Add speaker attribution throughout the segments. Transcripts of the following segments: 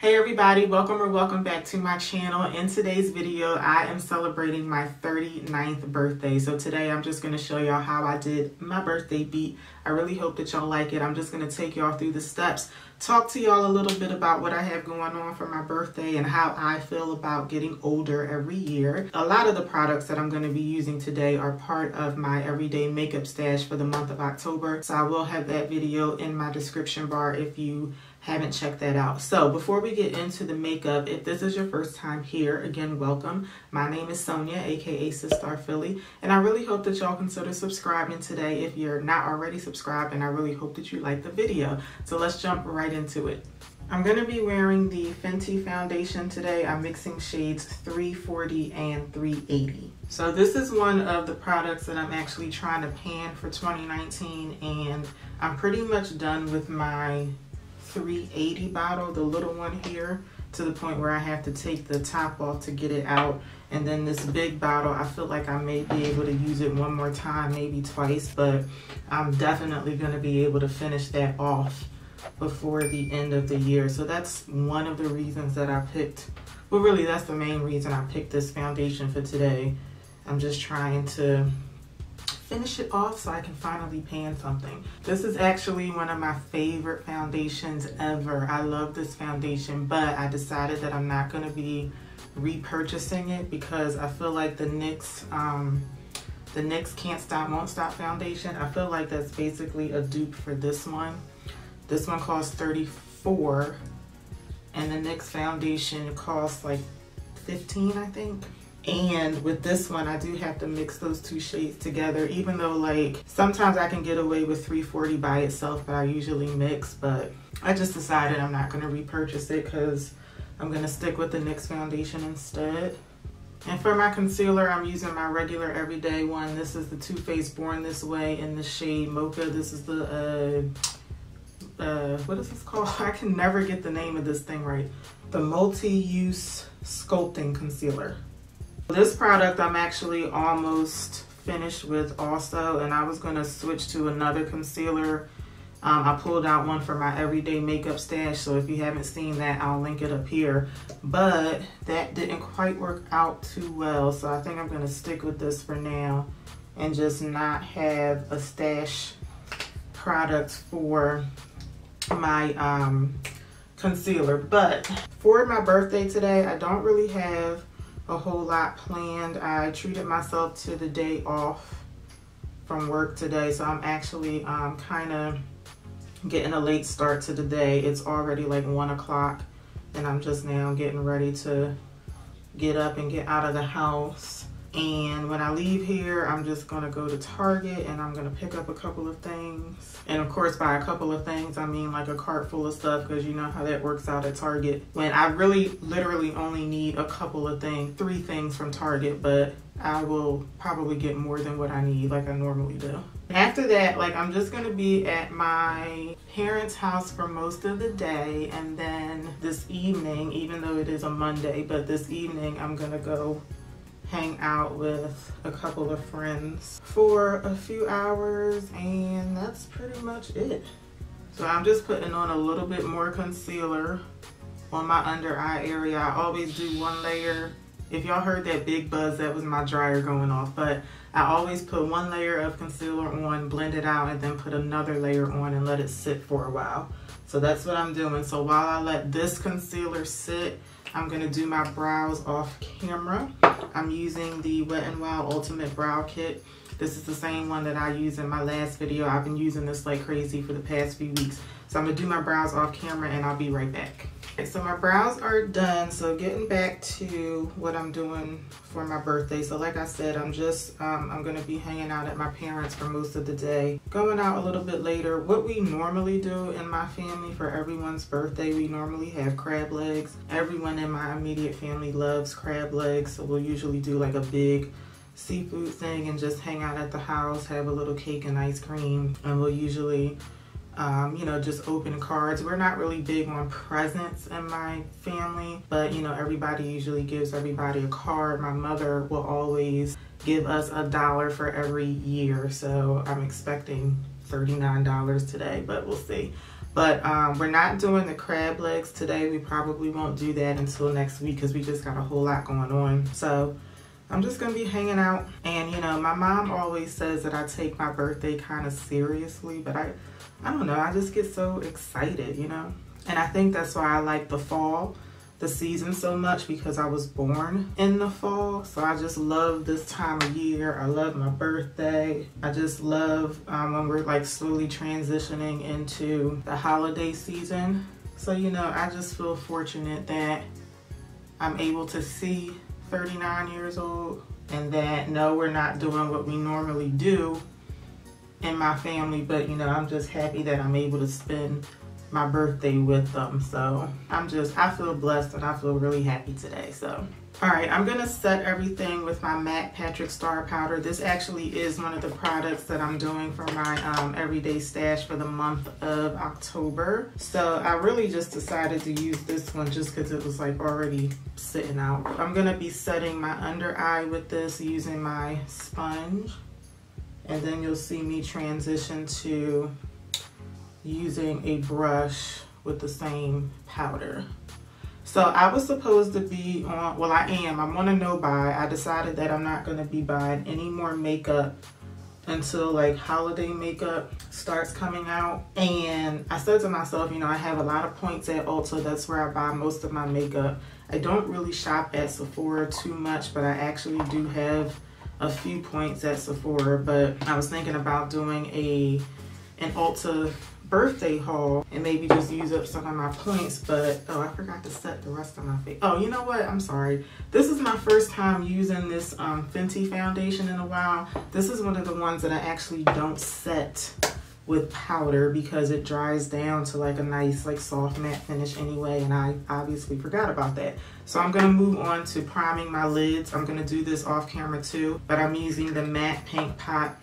Speaker 1: Hey everybody, welcome back to my channel. In today's video, I am celebrating my 39th birthday. So today I'm just going to show y'all how I did my birthday beat. I really hope that y'all like it. I'm just going to take y'all through the steps, talk to y'all a little bit about what I have going on for my birthday and how I feel about getting older every year. A lot of the products that I'm going to be using today are part of my everyday makeup stash for the month of October. So I will have that video in my description bar if you haven't checked that out. So before we get into the makeup, if this is your first time here, again, welcome. My name is Sonia, aka SistarPhilly, and I really hope that y'all consider subscribing today if you're not already subscribed, and I really hope that you like the video. So let's jump right into it. I'm going to be wearing the Fenty foundation today. I'm mixing shades 340 and 380. So this is one of the products that I'm actually trying to pan for 2019, and I'm pretty much done with my 380 bottle, the little one here, to the point where I have to take the top off to get it out. And then this big bottle, I feel like I may be able to use it one more time, maybe twice, but I'm definitely going to be able to finish that off before the end of the year. So that's one of the reasons that I picked, well really that's the main reason I picked this foundation for today. I'm just trying to finish it off so I can finally pan something. This is actually one of my favorite foundations ever. I love this foundation, but I decided that I'm not going to be repurchasing it because I feel like the NYX Can't Stop Won't Stop foundation, I feel like that's basically a dupe for this one. This one costs $34 and the NYX foundation costs like $15, I think. And with this one, I do have to mix those two shades together, even though like sometimes I can get away with 340 by itself, but I usually mix. But I just decided I'm not going to repurchase it because I'm going to stick with the NYX foundation instead. And for my concealer, I'm using my regular everyday one. This is the Too Faced Born This Way in the shade Mocha. This is the, what is this called? I can never get the name of this thing right. The Multi-Use Sculpting Concealer. This product I'm actually almost finished with also, and I was going to switch to another concealer. I pulled out one for my everyday makeup stash, so if you haven't seen that, I'll link it up here. But that didn't quite work out too well, so I think I'm going to stick with this for now and just not have a stash product for my concealer. But for my birthday today, I don't really have a whole lot planned. I treated myself to the day off from work today, so I'm actually kind of getting a late start to the day. It's already like 1 o'clock and I'm just now getting ready to get up and get out of the house. And when I leave here, I'm just gonna go to Target and I'm gonna pick up a couple of things. And of course, by a couple of things, I mean like a cart full of stuff, because you know how that works out at Target. When I really literally only need a couple of things, 3 things from Target, but I will probably get more than what I need like I normally do. After that, like I'm just gonna be at my parents' house for most of the day, and then this evening, even though it is a Monday, but this evening I'm gonna go hang out with a couple of friends for a few hours, and that's pretty much it. So I'm just putting on a little bit more concealer on my under eye area. I always do 1 layer. If y'all heard that big buzz, that was my dryer going off, but I always put 1 layer of concealer on, blend it out, and then put another layer on and let it sit for a while. So that's what I'm doing. So while I let this concealer sit, I'm going to do my brows off camera. I'm using the Wet n Wild Ultimate Brow Kit. This is the same one that I used in my last video. I've been using this like crazy for the past few weeks. So I'm going to do my brows off camera and I'll be right back. Okay, so my brows are done. So getting back to what I'm doing for my birthday. So like I said, I'm going to be hanging out at my parents' for most of the day. Going out a little bit later. What we normally do in my family for everyone's birthday, we normally have crab legs. Everyone in my immediate family loves crab legs. So we'll usually do like a big seafood thing and just hang out at the house, have a little cake and ice cream. And we'll usually you know, just open cards. We're not really big on presents in my family, but you know, everybody usually gives everybody a card. My mother will always give us $1 for every year, so I'm expecting $39 today, but we'll see. But we're not doing the crab legs today. We probably won't do that until next week because we just got a whole lot going on. So I'm just gonna be hanging out. And you know, my mom always says that I take my birthday kind of seriously, but I don't know, I just get so excited, you know? And I think that's why I like the fall, the season so much, because I was born in the fall. So I just love this time of year. I love my birthday. I just love when we're like slowly transitioning into the holiday season. So, you know, I just feel fortunate that I'm able to see 39 years old, and that no, we're not doing what we normally do in my family, but you know, I'm just happy that I'm able to spend my birthday with them. So I feel blessed and I feel really happy today. So all right, I'm gonna set everything with my MAC PatrickStarrr powder. This actually is one of the products that I'm doing for my everyday stash for the month of October. So I really just decided to use this one just because it was like already sitting out. I'm gonna be setting my under eye with this using my sponge, and then you'll see me transition to using a brush with the same powder. So I was supposed to be on, well I am, I'm on a no buy. I decided that I'm not gonna be buying any more makeup until like holiday makeup starts coming out. And I said to myself, you know, I have a lot of points at Ulta. That's where I buy most of my makeup. I don't really shop at Sephora too much, but I actually do have a few points at Sephora. But I was thinking about doing an Ulta birthday haul and maybe just use up some of my points. But oh, I forgot to set the rest of my face. Oh, you know what, I'm sorry, this is my first time using this Fenty foundation in a while. This is one of the ones that I actually don't set with powder because it dries down to like a nice like soft matte finish anyway, and I obviously forgot about that. So I'm gonna move on to priming my lids. I'm gonna do this off camera too, but I'm using the matte Paint Pot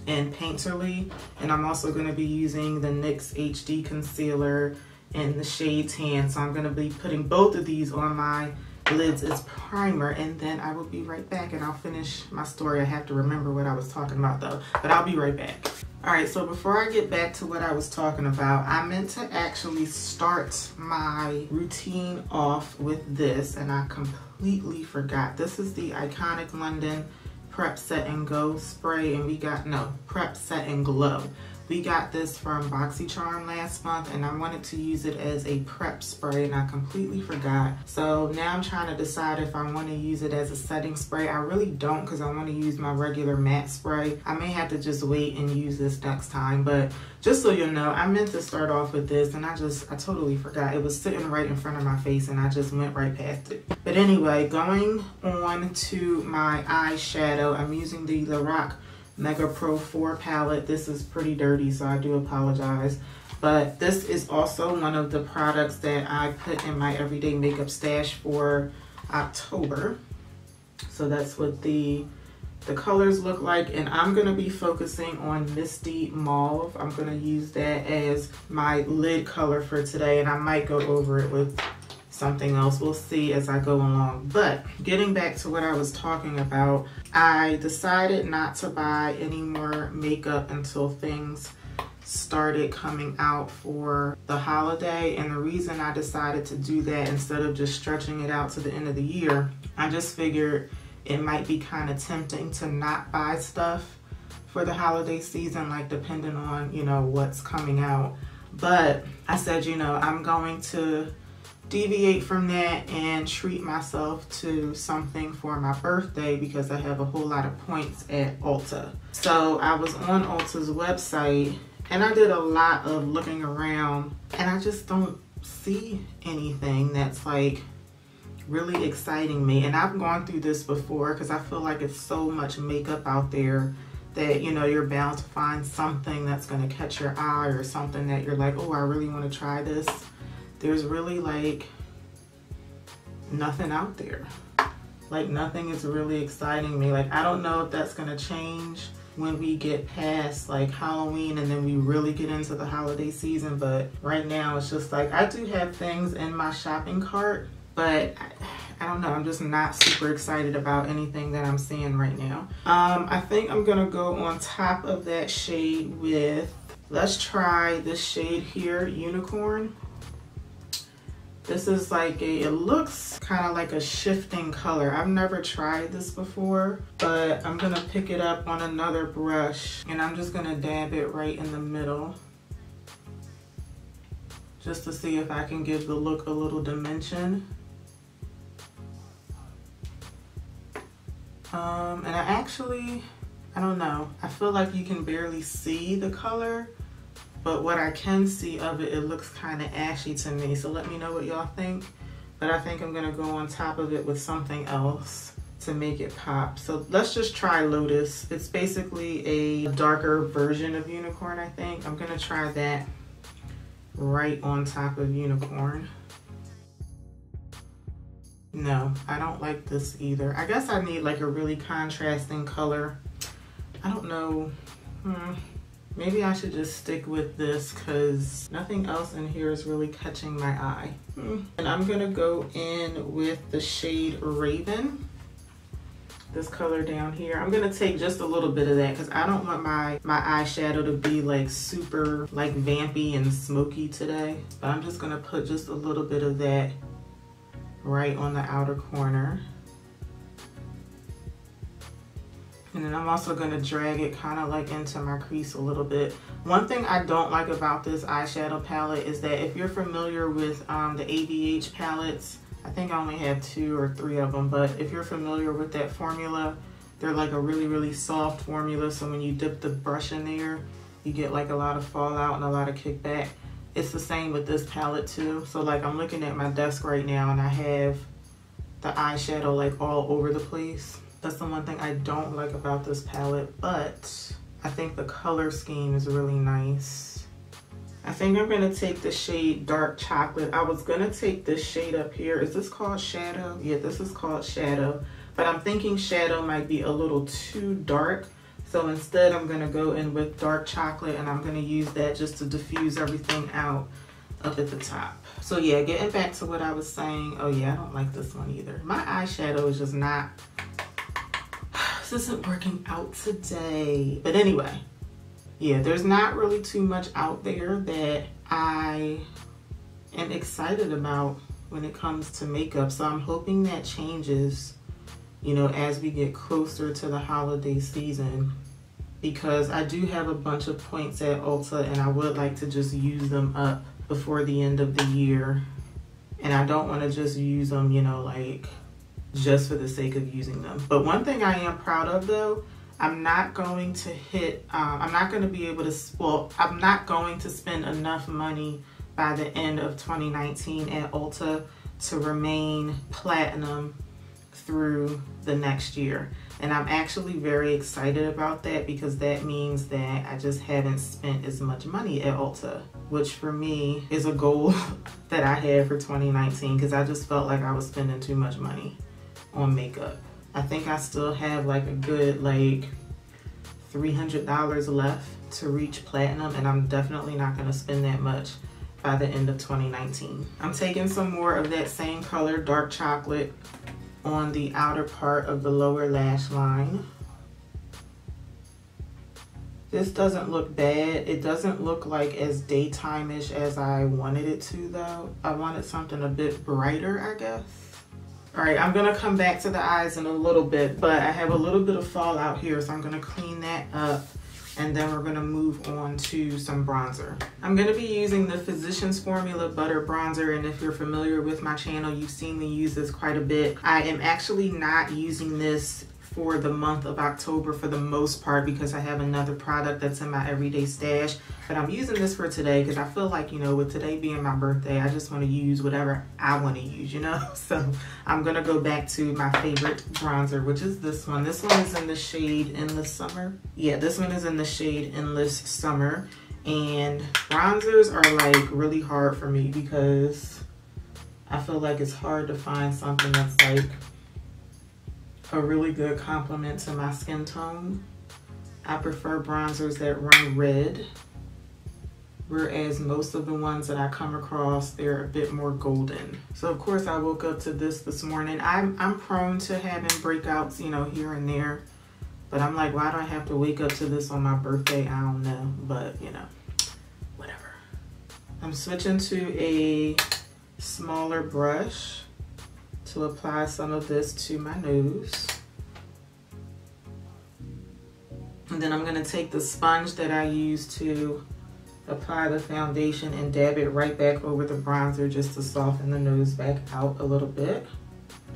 Speaker 1: and Painterly, and I'm also going to be using the NYX HD Concealer in the shade Tan. So I'm going to be putting both of these on my lids as primer, and then I will be right back and I'll finish my story. I have to remember what I was talking about though, but I'll be right back. Alright, so before I get back to what I was talking about, I meant to actually start my routine off with this, and I completely forgot. This is the Iconic London Prep Set and Go spray, and we got, no, Prep Set and Glow. We got this from BoxyCharm last month, and I wanted to use it as a prep spray, and I completely forgot. So now I'm trying to decide if I want to use it as a setting spray. I really don't, because I want to use my regular matte spray. I may have to just wait and use this next time, but just so you know, I meant to start off with this, and I totally forgot. It was sitting right in front of my face, and I just went right past it. But anyway, going on to my eyeshadow, I'm using the Lorac Mega Pro 4 palette. This is pretty dirty, so I do apologize. But this is also one of the products that I put in my everyday makeup stash for October. So that's what the colors look like, and I'm gonna be focusing on Misty Mauve. I'm gonna use that as my lid color for today, and I might go over it with something else. We'll see as I go along. But getting back to what I was talking about, I decided not to buy any more makeup until things started coming out for the holiday. And the reason I decided to do that instead of just stretching it out to the end of the year, I just figured it might be kind of tempting to not buy stuff for the holiday season, like depending on, you know, what's coming out. But I said, you know, I'm going to deviate from that and treat myself to something for my birthday because I have a whole lot of points at Ulta. So I was on Ulta's website and I did a lot of looking around, and I just don't see anything that's like really exciting me. And I've gone through this before because I feel like it's so much makeup out there that, you know, you're bound to find something that's going to catch your eye or something that you're like, oh, I really want to try this. There's really like nothing out there. Like nothing is really exciting me. Like I don't know if that's gonna change when we get past like Halloween and then we really get into the holiday season, but right now it's just like I do have things in my shopping cart, but I don't know, I'm just not super excited about anything that I'm seeing right now. I think I'm gonna go on top of that shade with Let's try this shade here, Unicorn. This is like it looks kind of like a shifting color. I've never tried this before, but I'm gonna pick it up on another brush and I'm just gonna dab it right in the middle, just to see if I can give the look a little dimension. And I don't know, I feel like you can barely see the color, but what I can see of it, it looks kind of ashy to me. So let me know what y'all think. But I think I'm gonna go on top of it with something else to make it pop. So let's just try Lotus. It's basically a darker version of Unicorn, I think. I'm gonna try that right on top of Unicorn. No, I don't like this either. I guess I need like a really contrasting color. I don't know. Maybe I should just stick with this because nothing else in here is really catching my eye. And I'm gonna go in with the shade Raven. This color down here. I'm gonna take just a little bit of that because I don't want my eyeshadow to be like super like vampy and smoky today. But I'm just gonna put just a little bit of that right on the outer corner. And then I'm also gonna drag it kind of like into my crease a little bit. One thing I don't like about this eyeshadow palette is that if you're familiar with the ABH palettes, I think I only have 2 or 3 of them, but if you're familiar with that formula, they're like a really, really soft formula. So when you dip the brush in there, you get like a lot of fallout and a lot of kickback. It's the same with this palette too. So like I'm looking at my desk right now and I have the eyeshadow like all over the place. That's the one thing I don't like about this palette, but I think the color scheme is really nice. I think I'm gonna take the shade Dark Chocolate. I was gonna take this shade up here. Is this called Shadow? Yeah, this is called Shadow, but I'm thinking Shadow might be a little too dark. So instead I'm gonna go in with Dark Chocolate and I'm gonna use that just to diffuse everything out up at the top. So yeah, getting back to what I was saying. Oh yeah, I don't like this one either. My eyeshadow is just not, this isn't working out today. But anyway, yeah, there's not really too much out there that I am excited about when it comes to makeup. So I'm hoping that changes, you know, as we get closer to the holiday season, because I do have a bunch of points at Ulta and I would like to just use them up before the end of the year. And I don't want to just use them, you know, like just for the sake of using them. But one thing I am proud of though, I'm not going to hit, I'm not going to be able to, well, I'm not going to spend enough money by the end of 2019 at Ulta to remain platinum through the next year. And I'm actually very excited about that because that means that I just haven't spent as much money at Ulta, which for me is a goal that I had for 2019 because I just felt like I was spending too much money on makeup. I think I still have like a good like $300 left to reach platinum, and I'm definitely not going to spend that much by the end of 2019. I'm taking some more of that same color, Dark Chocolate, on the outer part of the lower lash line. This doesn't look bad. It doesn't look like as daytime-ish as I wanted it to though. I wanted something a bit brighter, I guess. All right, I'm gonna come back to the eyes in a little bit, but I have a little bit of fallout here, so I'm gonna clean that up and then we're gonna move on to some bronzer. I'm gonna be using the Physicians Formula Butter Bronzer, and if you're familiar with my channel, you've seen me use this quite a bit. I am actually not using this for the month of October for the most part because I have another product that's in my everyday stash, but I'm using this for today because I feel like, you know, with today being my birthday, I just want to use whatever I want to use, you know. So I'm gonna go back to my favorite bronzer, which is this one. This one is in the shade Endless Summer. Yeah, this one is in the shade Endless Summer. And bronzers are like really hard for me because I feel like it's hard to find something that's like a really good complement to my skin tone. I prefer bronzers that run red, whereas most of the ones that I come across, they're a bit more golden. So of course I woke up to this morning. I'm prone to having breakouts, you know, here and there, but I'm like, why do I have to wake up to this on my birthday? I don't know, but you know. I'm switching to a smaller brush to apply some of this to my nose. And then I'm gonna take the sponge that I used to apply the foundation and dab it right back over the bronzer just to soften the nose back out a little bit.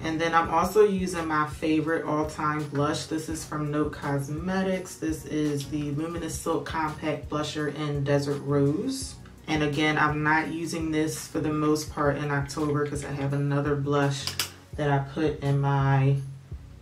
Speaker 1: And then I'm also using my favorite all-time blush. This is from Note Cosmetics. This is the Luminous Silk Compact Blusher in Desert Rose. And again, I'm not using this for the most part in October because I have another blush that I put in my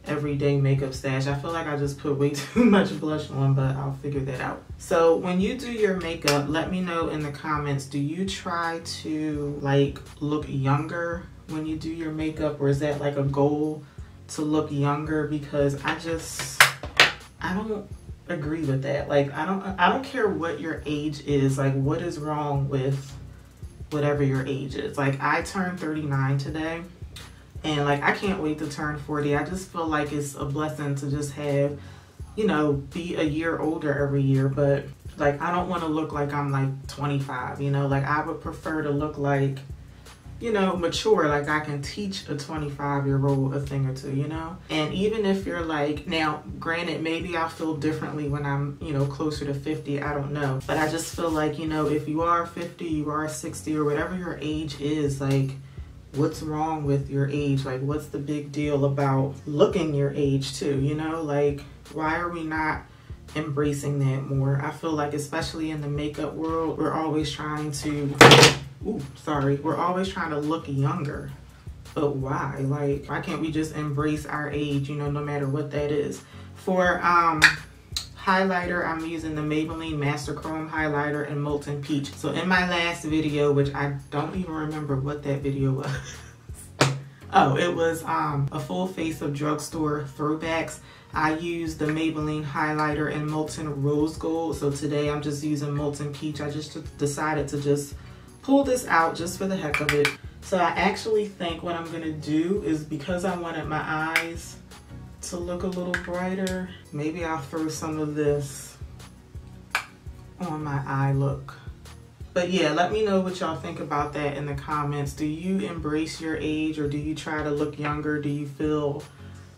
Speaker 1: everyday makeup stash. I feel like I just put way too much blush on, but I'll figure that out. So when you do your makeup, let me know in the comments, do you try to like look younger when you do your makeup, or is that like a goal to look younger? Because I don't agree with that. Like I don't care what your age is. Like what is wrong with whatever your age is? Like I turned 39 today, and like I can't wait to turn 40. I just feel like it's a blessing to just have, you know, be a year older every year. But like I don't want to look like I'm like 25, you know. Like I would prefer to look like, you know, mature, like I can teach a 25-year-old a thing or two, you know? And even if you're like, now, granted, maybe I'll feel differently when I'm, you know, closer to 50, I don't know. But I just feel like, you know, if you are 50, you are 60, or whatever your age is, like, what's wrong with your age? Like, what's the big deal about looking your age too, you know? Like, why are we not embracing that more? I feel like, especially in the makeup world, we're always trying to... we're always trying to look younger, but why? Like, why can't we just embrace our age, you know, no matter what that is? For highlighter, I'm using the Maybelline Master Chrome highlighter in Molten Peach. So in my last video, which I don't even remember what that video was. Oh, it was a full face of drugstore throwbacks. I used the Maybelline highlighter in Molten Rose Gold. So today I'm just using Molten Peach. I just decided to just pull this out just for the heck of it. So I actually think what I'm gonna do is, because I wanted my eyes to look a little brighter, maybe I'll throw some of this on my eye look. But yeah, let me know what y'all think about that in the comments. Do you embrace your age, or do you try to look younger? Do you feel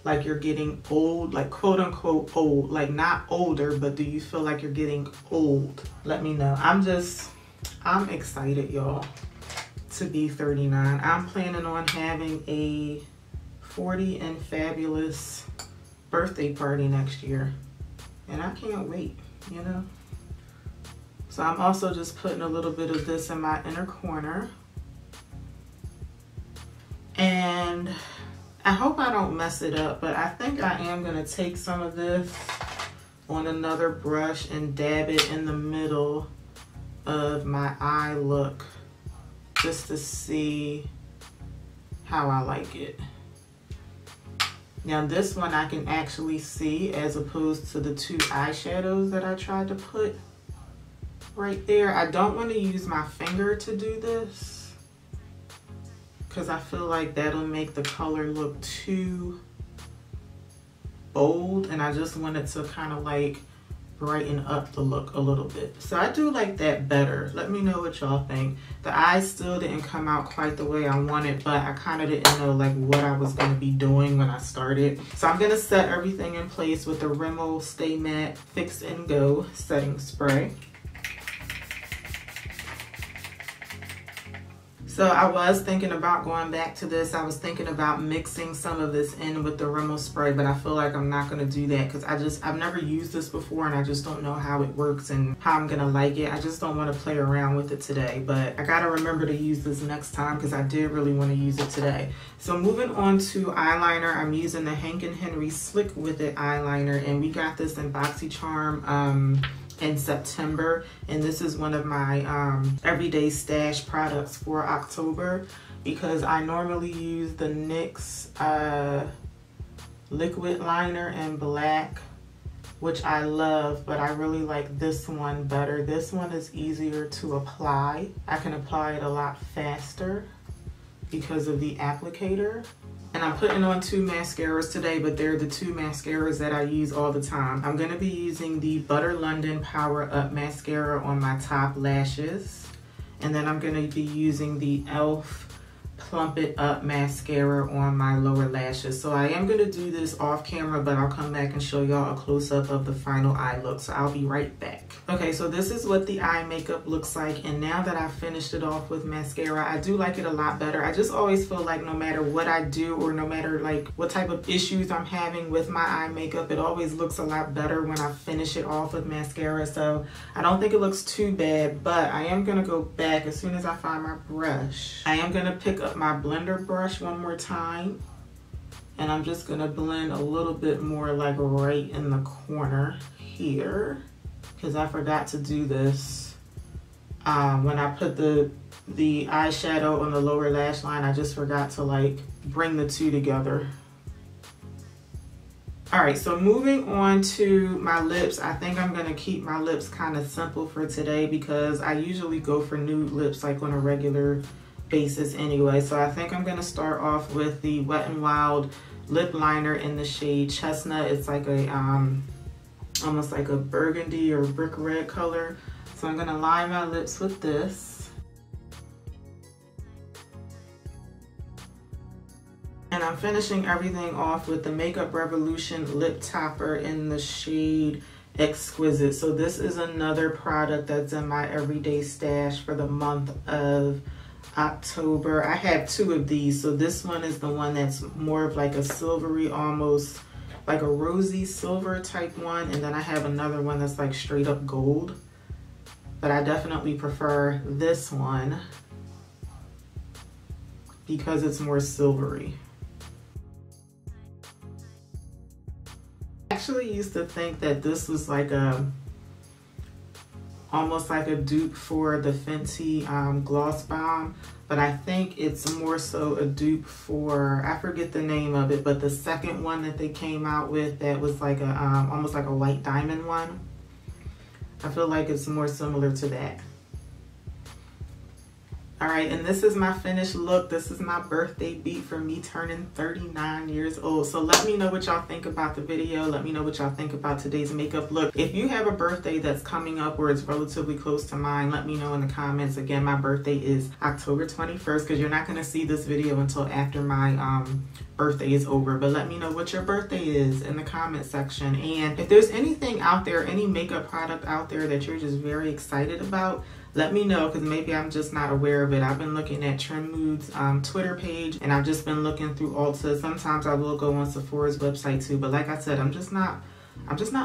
Speaker 1: like you're getting old, like quote unquote old, like not older, but do you feel like you're getting old? Let me know. I'm excited, y'all, to be 39. I'm planning on having a 40 and fabulous birthday party next year, and I can't wait, you know? So I'm also just putting a little bit of this in my inner corner. And I hope I don't mess it up, but I think I am gonna take some of this on another brush and dab it in the middle of my eye look, just to see how I like it. Now this one I can actually see, as opposed to the two eyeshadows that I tried to put right there. I don't want to use my finger to do this because I feel like that'll make the color look too bold, and I just want it to kind of like brighten up the look a little bit. So I do like that better. Let me know what y'all think. The eyes still didn't come out quite the way I wanted, but I kind of didn't know like what I was going to be doing when I started. So I'm going to set everything in place with the Rimmel Stay Matte Fix and Go setting spray. So I was thinking about going back to this. I was thinking about mixing some of this in with the Rimmel spray, but I feel like I'm not gonna do that because I've never used this before, and I just don't know how it works and how I'm gonna like it. I just don't want to play around with it today, but I gotta remember to use this next time because I did really want to use it today. So moving on to eyeliner, I'm using the Hank & Henry Slick With It eyeliner, and we got this in BoxyCharm in September, and this is one of my everyday stash products for October because I normally use the NYX liquid liner in black, which I love, but I really like this one better. This one is easier to apply. I can apply it a lot faster because of the applicator. And I'm putting on two mascaras today, but they're the two mascaras that I use all the time. I'm gonna be using the Butter London Power Up Mascara on my top lashes. And then I'm going to be using the e.l.f. Plump It Up Mascara on my lower lashes. So I am going to do this off camera, but I'll come back and show y'all a close-up of the final eye look. So I'll be right back. Okay, so this is what the eye makeup looks like. And now that I've finished it off with mascara, I do like it a lot better. I just always feel like no matter what I do, or no matter like what type of issues I'm having with my eye makeup, it always looks a lot better when I finish it off with mascara. So I don't think it looks too bad, but I am going to go back as soon as I find my brush. I am going to pick up my blender brush one more time, and I'm just going to blend a little bit more like right in the corner here, because I forgot to do this when I put the eyeshadow on the lower lash line. I just forgot to like bring the two together. Alright, so moving on to my lips, I think I'm going to keep my lips kind of simple for today, because I usually go for nude lips like on a regular basis anyway. So I think I'm going to start off with the Wet n Wild lip liner in the shade Chestnut. It's like a almost like a burgundy or brick red color. So I'm going to line my lips with this. And I'm finishing everything off with the Makeup Revolution lip topper in the shade Exquisite. So this is another product that's in my everyday stash for the month of October. I have two of these. So this one is the one that's more of like a silvery, almost like a rosy silver type one. And then I have another one that's like straight up gold. But I definitely prefer this one because it's more silvery. I actually used to think that this was like almost like a dupe for the Fenty Gloss Bomb, but I think it's more so a dupe for, I forget the name of it, but the second one that they came out with that was like a almost like a white diamond one. I feel like it's more similar to that. Alright, and this is my finished look. This is my birthday beat for me turning 39 years old. So let me know what y'all think about the video. Let me know what y'all think about today's makeup look. If you have a birthday that's coming up or it's relatively close to mine, let me know in the comments. Again, my birthday is October 21st, because you're not going to see this video until after my birthday is over. But let me know what your birthday is in the comment section. And if there's anything out there, any makeup product out there that you're just very excited about, let me know, because maybe I'm just not aware of it. I've been looking at Trend Mood's Twitter page, and I've just been looking through Ulta. Sometimes I will go on Sephora's website too, but like I said, I'm just not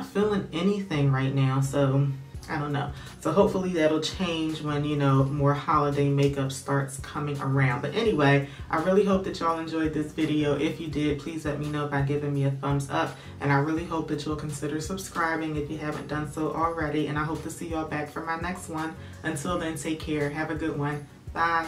Speaker 1: feeling anything right now. So I don't know. So hopefully that'll change when, you know, more holiday makeup starts coming around. But anyway, I really hope that y'all enjoyed this video. If you did, please let me know by giving me a thumbs up. And I really hope that you'll consider subscribing if you haven't done so already. And I hope to see y'all back for my next one. Until then, take care. Have a good one. Bye.